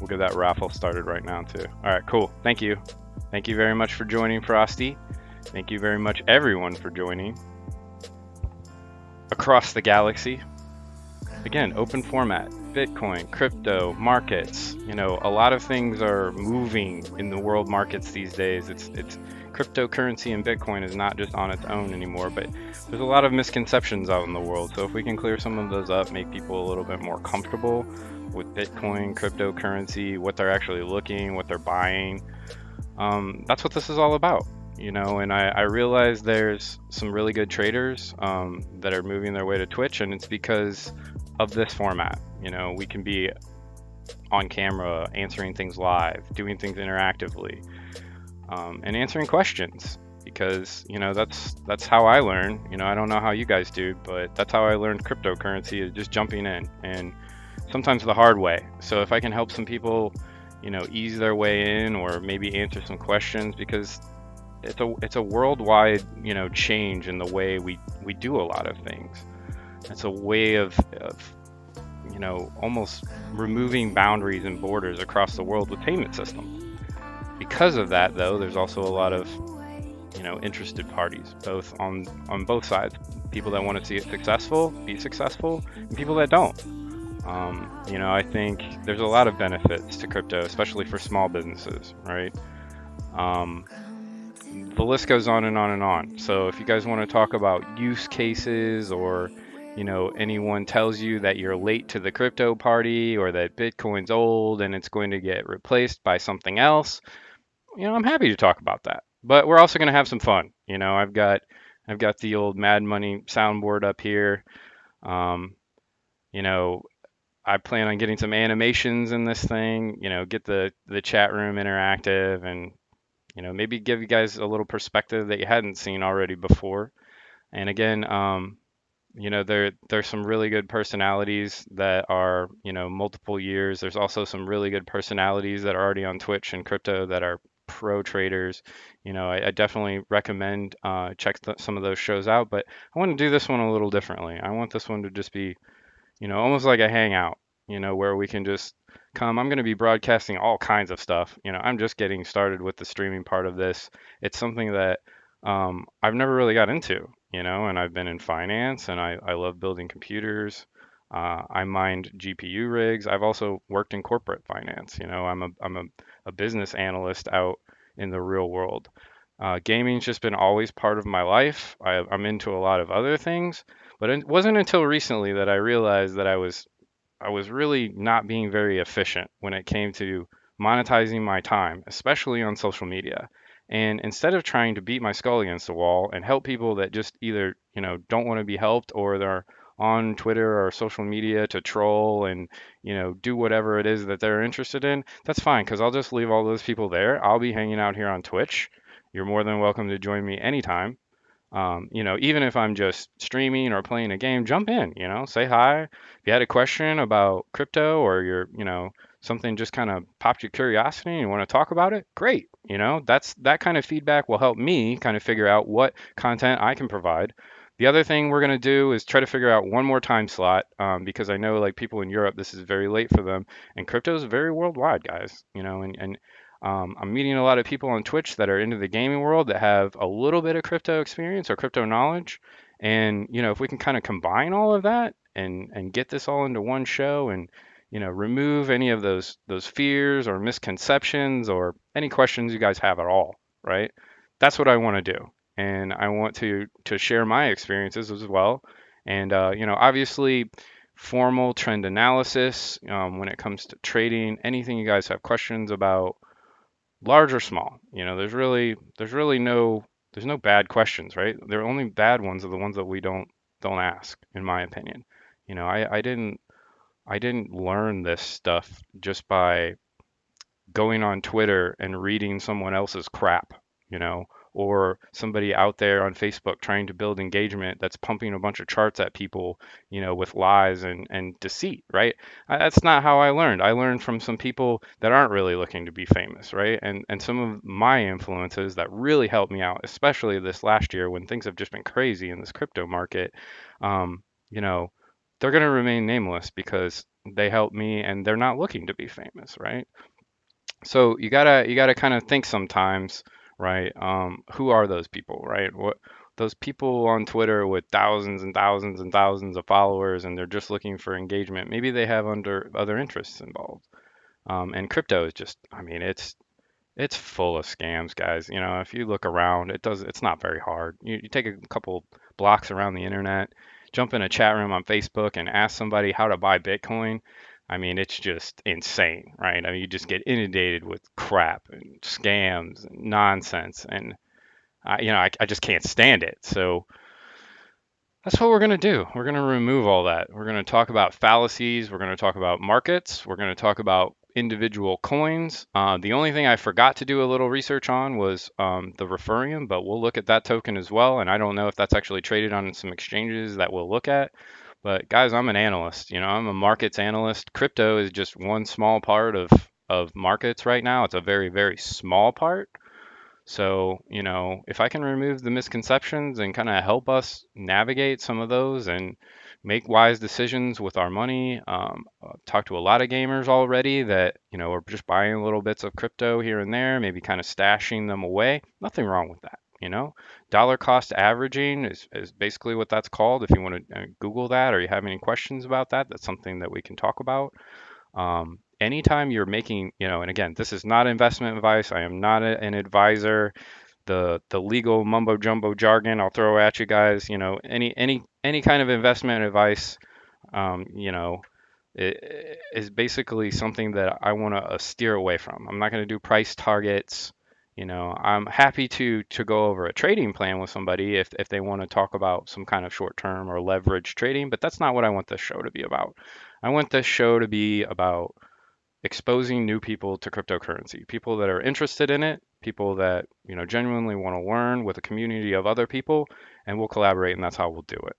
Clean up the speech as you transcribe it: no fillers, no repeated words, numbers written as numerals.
We'll get that raffle started right now too. All right, cool. Thank you. Thank you very much for joining, Frosty. Thank you very much, everyone, for joining across the galaxy. Again, open format, Bitcoin, crypto, markets. A lot of things are moving in the world markets these days. It's cryptocurrency and Bitcoin is not just on its own anymore, but there's a lot of misconceptions out in the world. So if we can clear some of those up, make people a little bit more comfortable with Bitcoin, cryptocurrency, what they're actually looking, what they're buying, that's what this is all about. And I realize there's some really good traders that are moving their way to Twitch, and it's because of this format. We can be on camera, answering things live, doing things interactively, and answering questions because that's how I learn. I don't know how you guys do, but that's how I learned cryptocurrency, is just jumping in, and sometimes the hard way. So if I can help some people, ease their way in, or maybe answer some questions, because it's a worldwide change in the way we do a lot of things. It's a way of almost removing boundaries and borders across the world with payment systems. Because of that, though, there's also a lot of interested parties, both on both sides. People that want to see it be successful, and people that don't. I think there's a lot of benefits to crypto, especially for small businesses, right? The list goes on and on and on. So if you guys want to talk about use cases, or anyone tells you that you're late to the crypto party, or that Bitcoin's old and it's going to get replaced by something else, I'm happy to talk about that. But we're also going to have some fun. I've got the old Mad Money soundboard up here. Um, you know, I plan on getting some animations in this thing, get the chat room interactive, and maybe give you guys a little perspective that you hadn't seen already before. And again, there's some really good personalities that are, multiple years. There's also some really good personalities that are already on Twitch and crypto that are pro traders. I definitely recommend check some of those shows out, but I want to do this one a little differently. I want this one to just be, almost like a hangout, where we can just come. I'm going to be broadcasting all kinds of stuff. I'm just getting started with the streaming part of this. It's something that I've never really got into, and I've been in finance, and I love building computers. I mind GPU rigs. I've also worked in corporate finance. I'm a business analyst out in the real world. Gaming's just been always part of my life. I'm into a lot of other things, but it wasn't until recently that I realized that I was really not being very efficient when it came to monetizing my time, especially on social media. And instead of trying to beat my skull against the wall and help people that just either, don't want to be helped, or they're on Twitter or social media to troll and, do whatever it is that they're interested in, that's fine, because I'll just leave all those people there. I'll be hanging out here on Twitch. You're more than welcome to join me anytime. Even if I'm just streaming or playing a game, jump in, say hi. If you had a question about crypto, or something just kind of popped your curiosity and you want to talk about it, great. That kind of feedback will help me kind of figure out what content I can provide. The other thing we're going to do is try to figure out one more time slot, because I know, like, people in Europe, this is very late for them, and crypto is very worldwide, guys. And I'm meeting a lot of people on Twitch that are into the gaming world that have a little bit of crypto experience or crypto knowledge. And, if we can kind of combine all of that and get this all into one show, and, remove any of those fears or misconceptions or any questions you guys have at all, right? That's what I want to do. And I want to share my experiences as well. And, obviously, formal trend analysis when it comes to trading, anything you guys have questions about, large or small. There's no bad questions, right? The only bad ones are the ones that we don't ask, in my opinion. I didn't learn this stuff just by going on Twitter and reading someone else's crap, you know, or somebody out there on Facebook trying to build engagement that's pumping a bunch of charts at people, with lies and deceit, right? That's not how I learned. I learned from some people that aren't really looking to be famous, right? And some of my influences that really helped me out, especially this last year when things have just been crazy in this crypto market, um, you know, they're going to remain nameless because they help me, and they're not looking to be famous, right? So you gotta kind of think sometimes, right? Who are those people, right? What those people on Twitter with thousands and thousands and thousands of followers, and they're just looking for engagement. Maybe they have under other interests involved. And crypto is just, I mean, it's full of scams, guys. You know, if you look around, it's not very hard. You take a couple blocks around the internet, jump in a chat room on Facebook and ask somebody how to buy Bitcoin. I mean, it's just insane, right? I mean, you just get inundated with crap and scams and nonsense, and I just can't stand it. So that's what we're going to do. We're going to remove all that. We're going to talk about fallacies. We're going to talk about markets. We're going to talk about individual coins. The only thing I forgot to do a little research on was the Referium, but we'll look at that token as well. And I don't know if that's actually traded on some exchanges that we'll look at. But guys, I'm an analyst. I'm a markets analyst. Crypto is just one small part of markets right now. It's a very, very small part. So, if I can remove the misconceptions and kind of help us navigate some of those and make wise decisions with our money, talk to a lot of gamers already that, are just buying little bits of crypto here and there, maybe kind of stashing them away. Nothing wrong with that. Dollar cost averaging is basically what that's called. If you want to Google that or you have any questions about that, that's something that we can talk about. Anytime you're making, and again, this is not investment advice. I am not an advisor. The legal mumbo jumbo jargon I'll throw at you guys. Any kind of investment advice, is basically something that I want to steer away from. I'm not going to do price targets. I'm happy to go over a trading plan with somebody if they want to talk about some kind of short term or leverage trading, but that's not what I want this show to be about. I want this show to be about exposing new people to cryptocurrency, people that are interested in it, people that, genuinely want to learn with a community of other people, and we'll collaborate, and that's how we'll do it.